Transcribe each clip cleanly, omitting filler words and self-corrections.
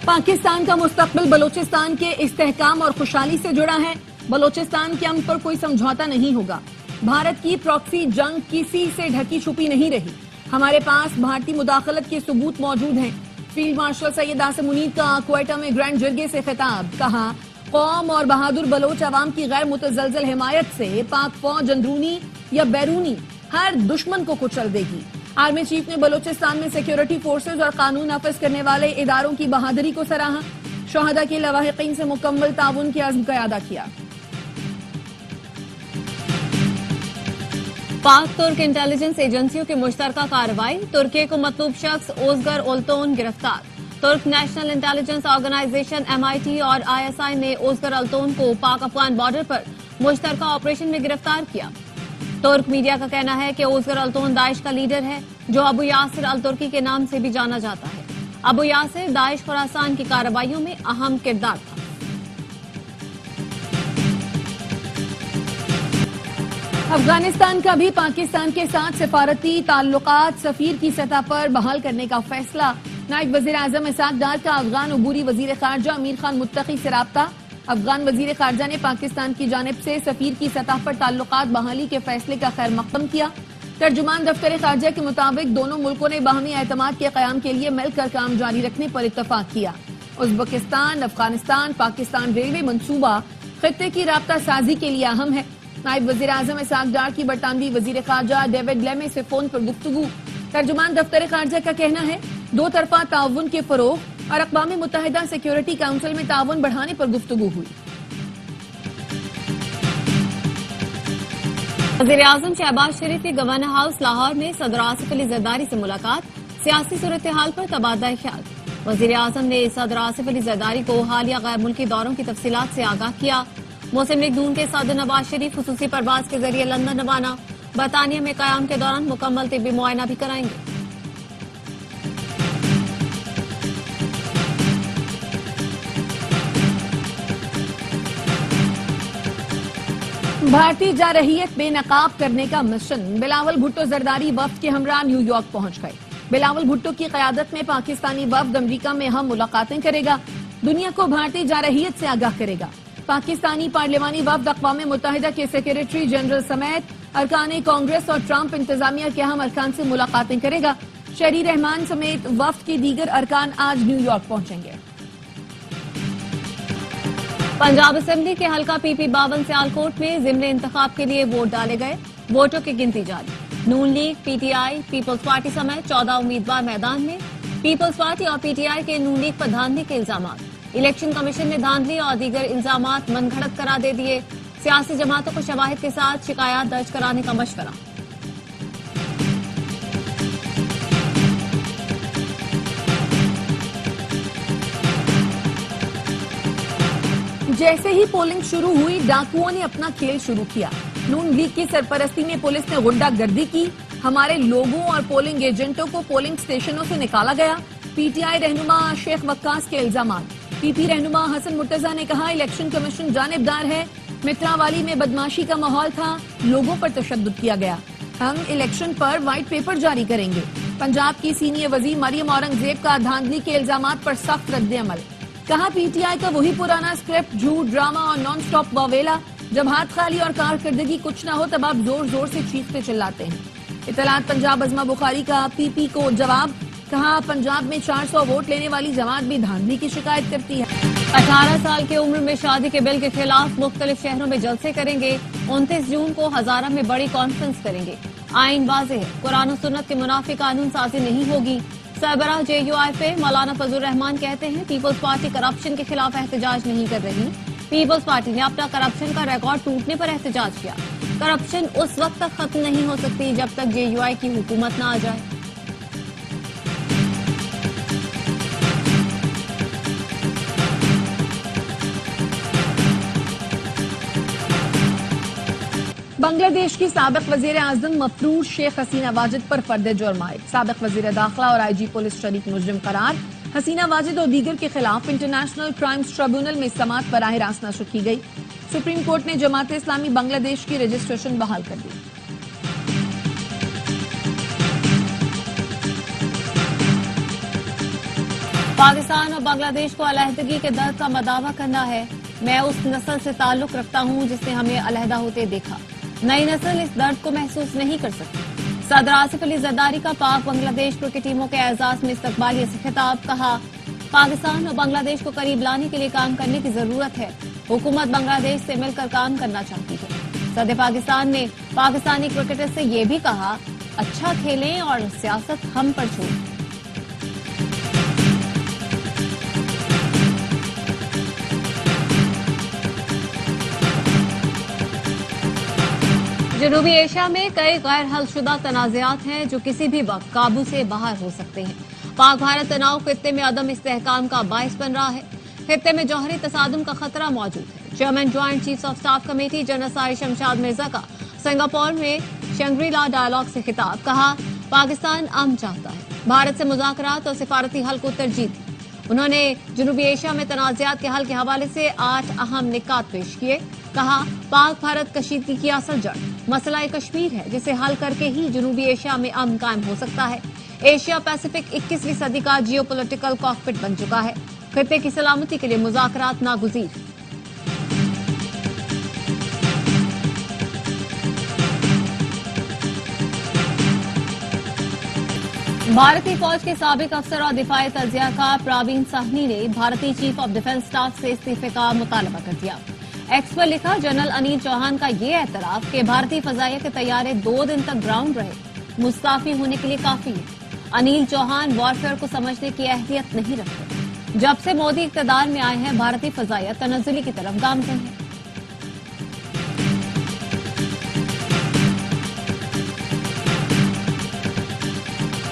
पाकिस्तान का मुस्तकबिल बलोचिस्तान के इस्तेहकाम और खुशहाली से जुड़ा है। बलोचिस्तान के अमन पर कोई समझौता नहीं होगा। भारत की प्रॉक्सी जंग किसी से ढकी छुपी नहीं रही। हमारे पास भारतीय मुदाखलत के सबूत मौजूद हैं। फील्ड मार्शल सैयद आसिम मुनीर का क्वेटा में ग्रैंड जरगे से खिताब, कहा कौम और बहादुर बलोच अवाम की गैर मुतजलजल हिमायत से पाक फौज अंदरूनी या बैरूनी हर दुश्मन को कुचल देगी। आर्मी चीफ ने बलोचिस्तान में सिक्योरिटी फोर्सेज और कानून नाफिज करने वाले इदारों की बहादुरी को सराहा। शहादा के लवाहिकीन से मुकम्मल ताउन के अज़्म का अदा किया। पाक तुर्क इंटेलिजेंस एजेंसियों की मुश्तरका कार्रवाई, तुर्की को मतलूब शख्स ओजगर ओल्तोन गिरफ्तार। तुर्क नेशनल इंटेलिजेंस ऑर्गेनाइजेशन MIT और ISI ने ओजगर अल्तोन को पाक अफगान बॉर्डर पर मुश्तरका ऑपरेशन में गिरफ्तार किया। तुर्क मीडिया का कहना है कि ओजगर अल्तोन दाइश का लीडर है, जो अबू यासिर अल तुर्की के नाम से भी जाना जाता है। अबू यासिर दाइश खुरासान की कार्रवाइयों में अहम किरदार था। अफगानिस्तान का भी पाकिस्तान के साथ सिफारती ताल्लुकात सफीर की सतह पर बहाल करने का फैसला। नायब वजीर आजम इसाक डार का अफगान अबूरी वजीर खारजा अमीर खान मुत्तकी से राब्ता। अफगान वजीर खारजा ने पाकिस्तान की जानिब से सफीर की सतह पर ताल्लुकात बहाली के फैसले का खैर मकदम किया। तर्जुमान दफ्तर खारजा के मुताबिक दोनों मुल्कों ने बाहमी एतमाद के क़याम के लिए मिलकर काम जारी रखने पर इत्तफाक किया। उज़्बेकिस्तान, अफगानिस्तान, पाकिस्तान रेलवे मंसूबा खित्ते की राब्ता साजी के लिए अहम है। नायब वजीर आजम इसाक डार की बरतानवी वजीर खारजा डेविड लेमे से फोन पर गुफ्तगू। तर्जुमान दफ्तर खारजा का कहना है दो तरफा ताउन के फरोग और अक़वाम मुत्तहिदा सिक्योरिटी काउंसिल में ताउन बढ़ाने पर गुफ्तगू हुई। वज़ीर आज़म शहबाज शरीफ की गवर्नर हाउस लाहौर में सदर आसिफ अली जरदारी से मुलाकात, सियासी सूरत हाल पर तबादला ख्याल। वज़ीर आज़म ने सदर आसिफ अली जरदारी को हालिया गैर मुल्की दौरों की तफसीलात से आगाह किया। मुस्लिम लीग नून के सदर नवाज शरीफ खुसूसी परवाज के जरिए लंदन रवाना, बरतानिया में क़याम के दौरान मुकम्मल तिब्बी मुआयना भी कराएंगे। भारतीय जारहियत बेनकाब करने का मिशन। बिलावल भुट्टो जरदारी वफ्द के हमरा न्यूयॉर्क पहुंच गए। बिलावल भुट्टो की क़यादत में पाकिस्तानी वफ्द अमरीका में अहम मुलाकातें करेगा, दुनिया को भारतीय जारहियत से आगाह करेगा। पाकिस्तानी पार्लिमानी वफ्द अक़वाम मुत्तहिदा के सेक्रेटरी जनरल समेत अरकान कांग्रेस और ट्रंप इंतजामिया के अहम अरकान से मुलाकातें करेगा। शहरी रहमान समेत वफ्द के दीगर अरकान आज न्यूयॉर्क पहुंचेंगे। पंजाब असेंबली के हल्का PP 52 सियालकोट में ज़िमनी इंतखाब के लिए वोट डाले गए। वोटों की गिनती जारी। नून लीग, PTI, पीपल्स पार्टी समेत 14 उम्मीदवार मैदान में। पीपल्स पार्टी और PTI के नून लीग पर धांधली के इल्जामात। इलेक्शन कमीशन ने धांधली और दीगर इल्जामात मनगढ़ंत करार दे दिए। सियासी जमातों को शवाहिद के साथ शिकायत दर्ज कराने का मशवरा। जैसे ही पोलिंग शुरू हुई, डाकुओं ने अपना खेल शुरू किया। नून लीग की सरपरस्ती में पुलिस ने गुंडागर्दी की। हमारे लोगों और पोलिंग एजेंटों को पोलिंग स्टेशनों से निकाला गया। PTI रहनुमा शेख वक्कास के इल्जामात। PP रहनुमा हसन मुर्तजा ने कहा इलेक्शन कमीशन जानिबदार है। मित्रावाली में बदमाशी का माहौल था, लोगों पर तशद्दुद किया गया। हम इलेक्शन पर व्हाइट पेपर जारी करेंगे। पंजाब की सीनियर वजीर मरियम औरंगजेब का धांधली के इल्जामात पर सख्त रद्द-ए-अमल। कहा PTI का वही पुराना स्क्रिप्ट, झूठ, ड्रामा और नॉन स्टॉप वावेला। जब हाथ खाली और कारकर्दगी कुछ ना हो तब आप जोर जोर से चीखते चिल्लाते हैं। इतलात पंजाब अज़मा बुखारी का PP को जवाब। कहा पंजाब में 400 वोट लेने वाली जमात भी धांधली की शिकायत करती है। 18 साल की उम्र में शादी के बिल के खिलाफ मुख्तलिफ शहरों में जलसे करेंगे। 29 जून को हजारा में बड़ी कॉन्फ्रेंस करेंगे। आइन वाज़ेह है, कुरान और सुन्नत के मुनाफी कानून साजी नहीं होगी। सरबराह JUIF मौलाना फजल रहमान कहते हैं पीपल्स पार्टी करप्शन के खिलाफ एहतजाज नहीं कर रही। पीपल्स पार्टी ने अपना करप्शन का रिकॉर्ड टूटने पर एहतजाज किया। करप्शन उस वक्त तक खत्म नहीं हो सकती जब तक JUI की हुकूमत न आ जाए। बांग्लादेश की साबिक वजीर आजम मफरूर शेख हसीना वाजिद पर फर्द जुर्म आयद। साबिक वजीर दाखिला और IG पुलिस शरीक मुजरिम करार। हसीना वाजिद और दीगर के खिलाफ इंटरनेशनल क्राइम्स ट्रिब्यूनल में समाअत बराह रास्त नशर की गई। सुप्रीम कोर्ट ने जमात इस्लामी बांग्लादेश की रजिस्ट्रेशन बहाल कर दी। पाकिस्तान और बांग्लादेश को अलहदगी के दर्द का मदावा करना है। मैं उस नस्ल से ताल्लुक रखता हूं जिसने हमें अलहदा होते देखा। नई नस्ल इस दर्द को महसूस नहीं कर सकती। सदर आसिफ अली जरदारी का पाक बांग्लादेश क्रिकेट टीमों के एजाज में इस्तकबालिया से खिताब। कहा, पाकिस्तान और बांग्लादेश को करीब लाने के लिए काम करने की जरूरत है। हुकूमत बांग्लादेश से मिलकर काम करना चाहती है। सदर पाकिस्तान ने पाकिस्तानी क्रिकेटर से ये भी कहा, अच्छा खेलें और सियासत हम पर छोड़ें। जनूबी एशिया में कई गैर हलशुदा तनाज़ात हैं जो किसी भी वक्त काबू से बाहर हो सकते हैं। पाक भारत तनाव खित्ते में अदम इस्तेहकाम का बाइस बन रहा है। खित्ते में जौहरी तसादुम का खतरा मौजूद है। Chairman joint chiefs of staff committee general Sahir Shamshad Mirza का सिंगापुर में शंग्री-ला डायलॉग से खिताब। कहा, पाकिस्तान अमन चाहता है। भारत से मुज़ाकरात और सिफारती हल को तरजीह दी। उन्होंने जनूबी एशिया में तनाज़ात के हल के हवाले से 8 अहम निकात पेश किए। कहा, पाक भारत कशीदगी की असल जड़ मसला कश्मीर है, जिसे हल करके ही जनूबी एशिया में अमन कायम हो सकता है। एशिया पैसिफिक 21वीं सदी का जियोपॉलिटिकल कॉकपिट बन चुका है। खित्ते की सलामती के लिए मुज़ाकरात नागुज़ीर। भारतीय फौज के साबिक अफसर और दिफाई तज्जियाकार प्रवीण साहनी ने भारतीय चीफ ऑफ डिफेंस स्टाफ से इस्तीफे का मुतालबा कर दिया। एक्स पर लिखा, जनरल अनिल चौहान का ये एतराफ कि भारतीय फजाइया के तैयारे 2 दिन तक ग्राउंड रहे, मुस्ताफी होने के लिए काफी है। अनिल चौहान वॉरफेयर को समझने की अहलियत नहीं रखते। जब से मोदी इक़्तिदार में आए हैं, भारतीय फजाइया तनज़्ज़ुली की तरफ गामज़न है।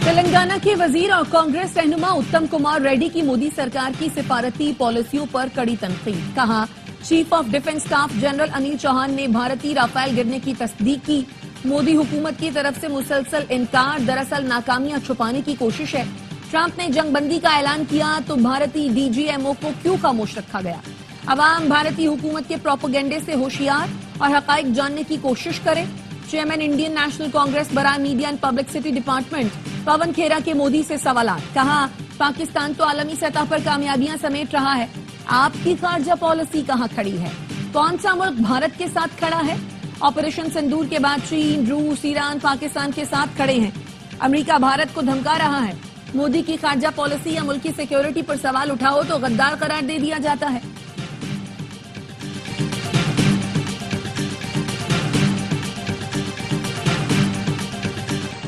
तेलंगाना के वजीर और कांग्रेस रहनुमा उत्तम कुमार रेड्डी की मोदी सरकार की सिफारती पॉलिसियों पर कड़ी तनकीद। कहा, chief of defence staff general Anil Chauhan ने भारतीय राफेल गिरने की तस्दीक की। मोदी हुकूमत की तरफ से मुसलसल इनकार दरअसल नाकामियां छुपाने की कोशिश है। ट्रंप ने जंगबंदी का ऐलान किया तो भारतीय डीजीएमओ को क्यों खामोश रखा गया? अवाम भारतीय हुकूमत के प्रोपेगेंडे से होशियार और हकाइक जानने की कोशिश करे। चेयरमैन इंडियन नेशनल कांग्रेस बराए media and publicity department Pawan Khera के मोदी से सवालात। कहा, पाकिस्तान तो आलमी सतह पर कामयाबियां समेट रहा है, आपकी खारजा पॉलिसी कहां खड़ी है? कौन सा मुल्क भारत के साथ खड़ा है? ऑपरेशन सिंदूर के बाद चीन, रूस, ईरान पाकिस्तान के साथ खड़े हैं। अमेरिका भारत को धमका रहा है। मोदी की खारजा पॉलिसी या मुल्की सिक्योरिटी पर सवाल उठाओ तो गद्दार करार दे दिया जाता है।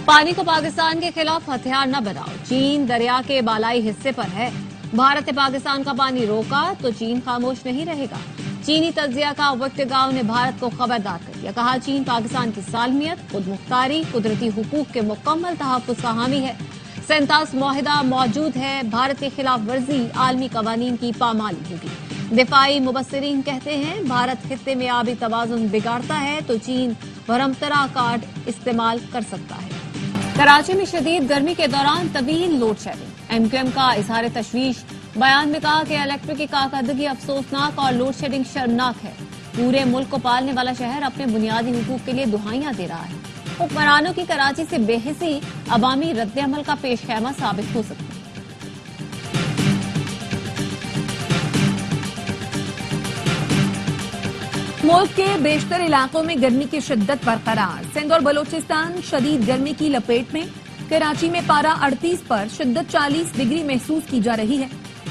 पानी को पाकिस्तान के खिलाफ हथियार न बनाओ, चीन दरिया के बालाई हिस्से पर है। भारत ने पाकिस्तान का पानी रोका तो चीन खामोश नहीं रहेगा। चीनी तज्जिया का विक्टर गांव ने भारत को खबरदार कर दिया। कहा, चीन पाकिस्तान की सालमियत, खुद मुख्तारी, कुदरती हुकूक के मुकम्मल तहफ़्फ़ुज़ का हामी है। 47 मुआहिदा मौजूद है। भारत के खिलाफ वर्जी आलमी कवानीन की पामाली होगी। दिफाई मुबस्सिरीन कहते हैं, भारत खित्ते में आबी तवाज़ुन बिगाड़ता है तो चीन भरमतरा कार्ड इस्तेमाल कर सकता है। कराची में शदीद गर्मी के दौरान तवील लोड शेडिंग। एमक्यूएम का इजहार तशवीश। बयान में कहा कि इलेक्ट्रिक की कारकर्दगी अफसोसनाक और लोड शेडिंग शर्मनाक है। पूरे मुल्क को पालने वाला शहर अपने बुनियादी हुकूक के लिए दुहाइयां दे रहा है। हुक्मरानों की कराची से बेहिसी अवामी रद्द-ए-अमल का पेशखैमा साबित हो सकता है। मुल्क के बेशतर इलाकों में गर्मी की शिद्दत बरकरार। सिंध और बलोचिस्तान शदीद गर्मी की लपेट में। कराची में पारा 38 पर, शिद्दत 40 डिग्री महसूस की जा रही है।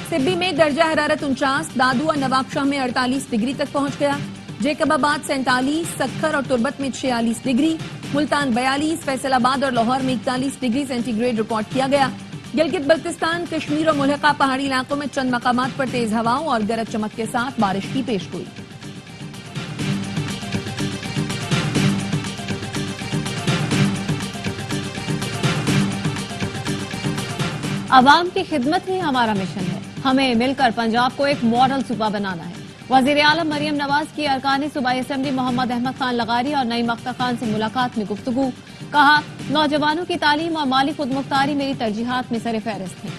सिब्बी में दर्जा हरारत 49, दादू और नवाबशाह में 48 डिग्री तक पहुंच गया। जेकबाबाद 47, सक्खर और तुर्बत में 46 डिग्री, मुल्तान 42, फैसलाबाद और लाहौर में 41 डिग्री सेंटीग्रेड रिकॉर्ड किया गया। गिलगित बल्तिस्तान, कश्मीर और मुल्हका पहाड़ी इलाकों में चंद मकामात पर तेज हवाओं और गरज चमक के साथ बारिश की पेशगोई। अवाम की खिदमत ही हमारा मिशन है। हमें मिलकर पंजाब को एक मॉडल सूबा बनाना है। वजीर आलम मरियम नवाज की अरकान सूबाई असेंबली मोहम्मद अहमद खान लगारी और नईम अख्तर खान से मुलाकात में गुफ्तगू। कहा, नौजवानों की तालीम और माली खुदमुख्तारी मेरी तरजीहात में सर फहरिस्त है।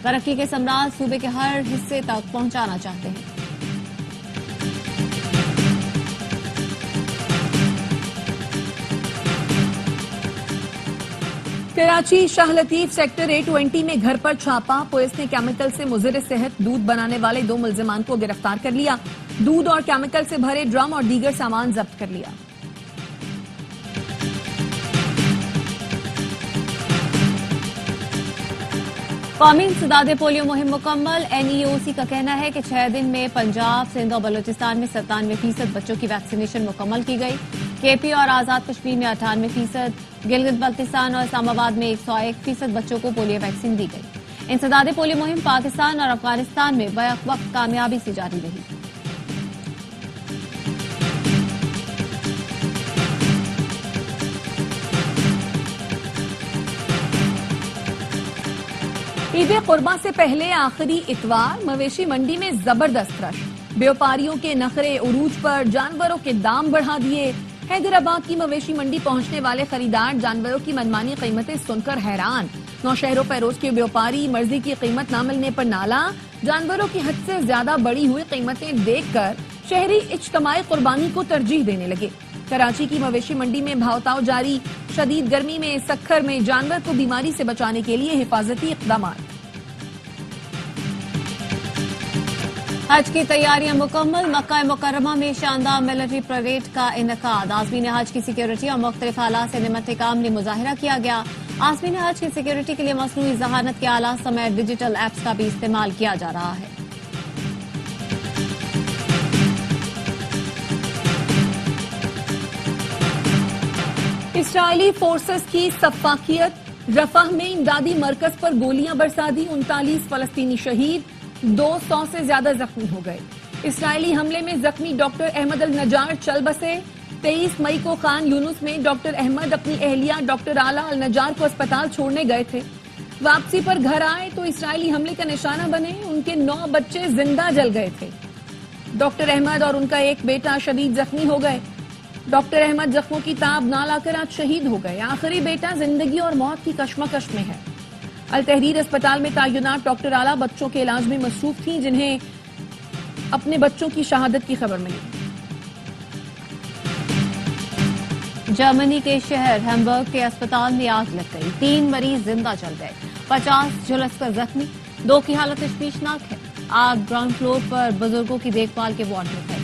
तरक्की के सम्राट सूबे के हर हिस्से तक पहुंचाना चाहते हैं। कराची शाह लतीफ सेक्टर A20 में घर पर छापा, पुलिस ने केमिकल से मुज़र सेहत दूध बनाने वाले 2 मुल्जिमान को गिरफ्तार कर लिया। दूध और केमिकल से भरे ड्रम और दीगर सामान जब्त कर लिया। कौमी इंसदाद पोलियो मुहिम मुकम्मल। NEOC का कहना है कि 6 दिन में पंजाब, सिंध और बलूचिस्तान में 97% बच्चों की वैक्सीनेशन मुकम्मल की गई। KP और आजाद कश्मीर में 98%, गिलगित बल्तिस्तान और इस्लामाबाद में 101% बच्चों को पोलियो वैक्सीन दी गई। इंसदाद पोलियो मुहिम पाकिस्तान और अफगानिस्तान में बैक वक्त कामयाबी से जारी रही। ईद कुर्बान से पहले आखिरी इतवार मवेशी मंडी में जबरदस्त रश। व्यापारियों के नखरे उरूज पर, जानवरों के दाम बढ़ा दिए। हैदराबाद की मवेशी मंडी पहुंचने वाले खरीदार जानवरों की मनमानी कीमतें सुनकर हैरान। नौशहरों फैरोज के व्यापारी मर्जी की कीमत न मिलने पर नाला, जानवरों की हद से ज्यादा बढ़ी हुई कीमतें देखकर शहरी इज्तमाई कुर्बानी को तरजीह देने लगे। कराची की मवेशी मंडी में भावताव जारी। शदीद गर्मी में सखर में जानवर को बीमारी से बचाने के लिए हिफाजती इक़दाम। हज की तैयारियां मुकम्मल। मक्का मुकर्रमा में शानदार मिलिट्री परेड का इनेकाद। आज़मीन हज की सिक्योरिटी और मुख्तलिफ आलात से निमत काम ने मुजाहिरा किया गया। आज़मीन हज की सिक्योरिटी के लिए मसनूई ज़हानत के आलात समेत डिजिटल एप्स का भी इस्तेमाल किया जा रहा है। इस्राइली फोर्सेस की सफाकियत। रफाह में इमदादी मरकज पर गोलियां बरसा दी। 39 फलस्तीनी शहीद, 200 से ज्यादा जख्मी हो गए। इस्राइली हमले में जख्मी डॉक्टर अहमद अल नजार चल बसे। 23 मई को खान यूनुस में डॉक्टर अहमद अपनी अहलिया डॉक्टर आला अल नजार को अस्पताल छोड़ने गए थे। वापसी पर घर आए तो इस्राइली हमले का निशाना बने। उनके 9 बच्चे जिंदा जल गए थे। डॉक्टर अहमद और उनका एक बेटा शदीद जख्मी हो गए। डॉक्टर अहमद जख्मों की ताब ना लाकर आज शहीद हो गए। आखिरी बेटा जिंदगी और मौत की कशमकश में है। अल तहरीर अस्पताल में तैनात डॉक्टर आला बच्चों के इलाज में मसरूफ थीं, जिन्हें अपने बच्चों की शहादत की खबर मिली। जर्मनी के शहर हैम्बर्ग के अस्पताल में आग लग गई। 3 मरीज जिंदा जल गए, 50 झुलसकर जख्मी, 2 की हालत तशवीशनाक है। आग ग्राउंड फ्लोर पर बुजुर्गों की देखभाल के वार्ड में फैली।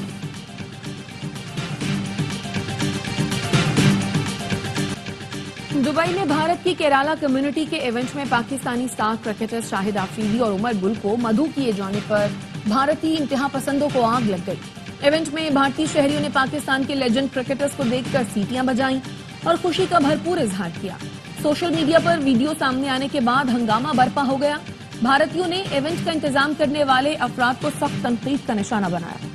दुबई में भारत की केराला कम्युनिटी के इवेंट में पाकिस्तानी स्टार क्रिकेटर्स शाहिद आफरीदी और उमर गुल को मधु किए जाने पर भारतीय इंतहा पसंदों को आग लग गई। इवेंट में भारतीय शहरियों ने पाकिस्तान के लेजेंड क्रिकेटर्स को देखकर सीटियां बजाईं और खुशी का भरपूर इजहार किया। सोशल मीडिया पर वीडियो सामने आने के बाद हंगामा बरपा हो गया। भारतीयों ने इवेंट का इंतजाम करने वाले अफराद को सख्त तनकीद का निशाना बनाया।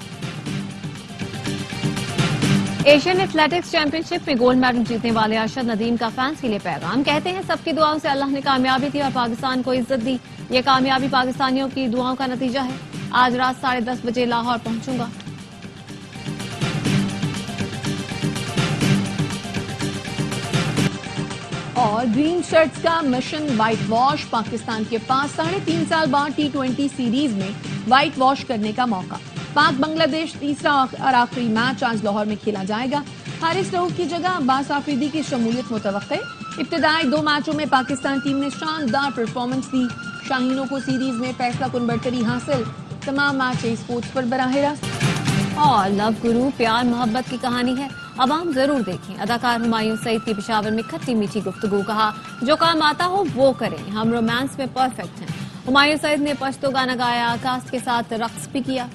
एशियन एथलेटिक्स चैंपियनशिप में गोल्ड मेडल जीतने वाले अरशद नदीम का फैंस के लिए पैगाम। कहते हैं सबकी दुआओं से अल्लाह ने कामयाबी दी और पाकिस्तान को इज्जत दी। ये कामयाबी पाकिस्तानियों की दुआओं का नतीजा है। आज रात 10:30 बजे लाहौर पहुंचूंगा। और ग्रीन शर्ट्स का मिशन व्हाइट वॉश। पाकिस्तान के पास 3.5 साल बाद T20 सीरीज में व्हाइट वॉश करने का मौका। पाक बांग्लादेश तीसरा और आखिरी मैच आज लाहौर में खेला जाएगा। हारिस रऊफ की जगह अब्बास आफरीदी की शमूलियत मुतवक्के। इब्तिदाई 2 मैचों में पाकिस्तान टीम ने शानदार परफॉर्मेंस दी। शाहीनों को सीरीज में फैसला कुन बढ़तरी हासिल। तमाम मैच स्पोर्ट्स पर बराह रास्त। और लव गुरु प्यार मोहब्बत की कहानी है, अब आप जरूर देखें। अदाकार हुमायूं सईद की पेशावर में खट्टी मीठी गुफ्तगू। कहा जो काम आता हो वो करें, हम रोमांस में परफेक्ट हैं। हुमायूं सईद ने पश्तो गाना गाया, कास्ट के साथ रक्स भी किया।